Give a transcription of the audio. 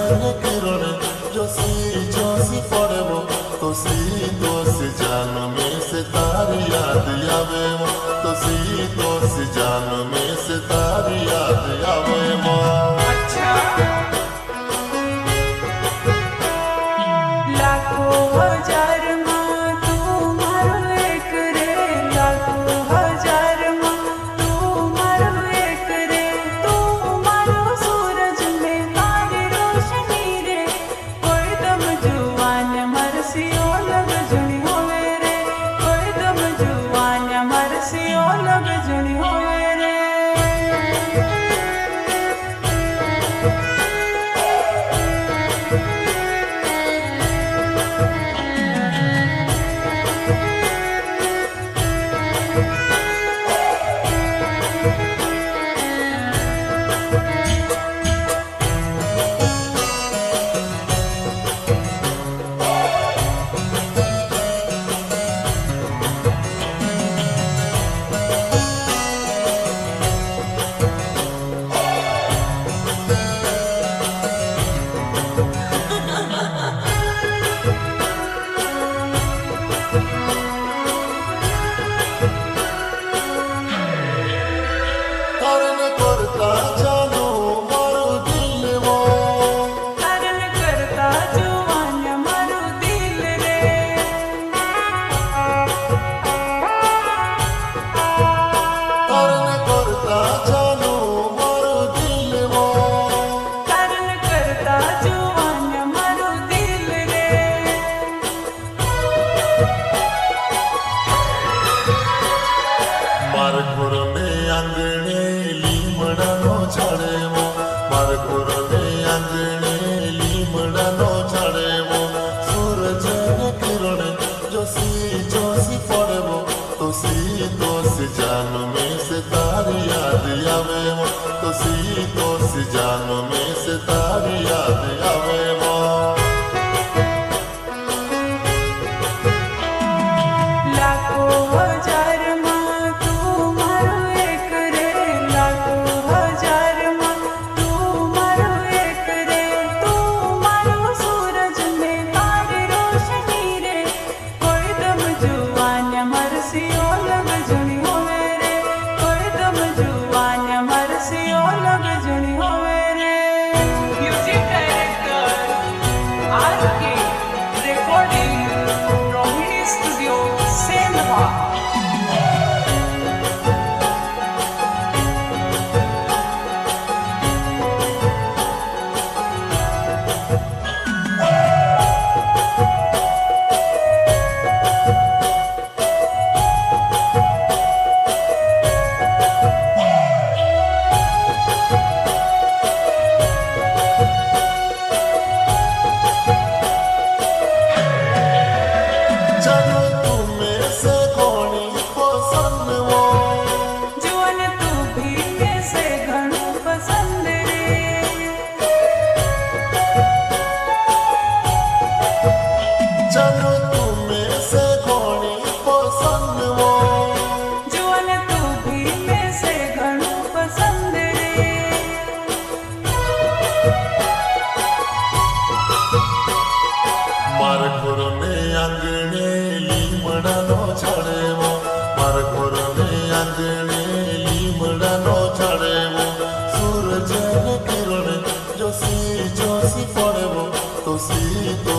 જેને કિરણે જોશી પડવો તો સીધો જાન में से तारी याद आवे तो सीधो जान में से तारी याद आवे लाखों हजार में तू मारो एक रे, लाखों हजार में तू मारो एक रे, तू मारो सूरज में तारी रोशनी रे, कोई दम जुआन मरसियो लग जुनी होवे रे, कोई दम जुआन मरसियो लग जुनी होवे रे। आंगणे લીમડાનો છાડેવો મારા ઘરને આંગણે લીમડાનો છાડેવો સૂરજને કિરણે જોશી પડવો તો સીધો જાન में से तारी याद आवे तो सीधो जान में से तारी याद आवे लाखों हजार में तू मारो एक रे, लाखों हजार में तू मारो एक रे, तू मारो सूरज में तारी रोशनी रे, कोई दम जुआन मरसियो लग जुनी होवे रे, कोई दम जुआन मरसियो लग जुनी होवे रे। म्यूजिक डायरेक्टर आर.के. Recording Rohini studio Sendhwa. जुआन तू भी में से घणो पसंद रे, चलो तुम्हें से घणी पसंद वो जुआन तू भी में से घणो पसंद रे। मार घरने आंगणे લીમડાનો છાડેવો મારા ઘરને આંગણે લીમડાનો છાડેવો સૂરજને કિરણે જોશી પડવો તો સીધો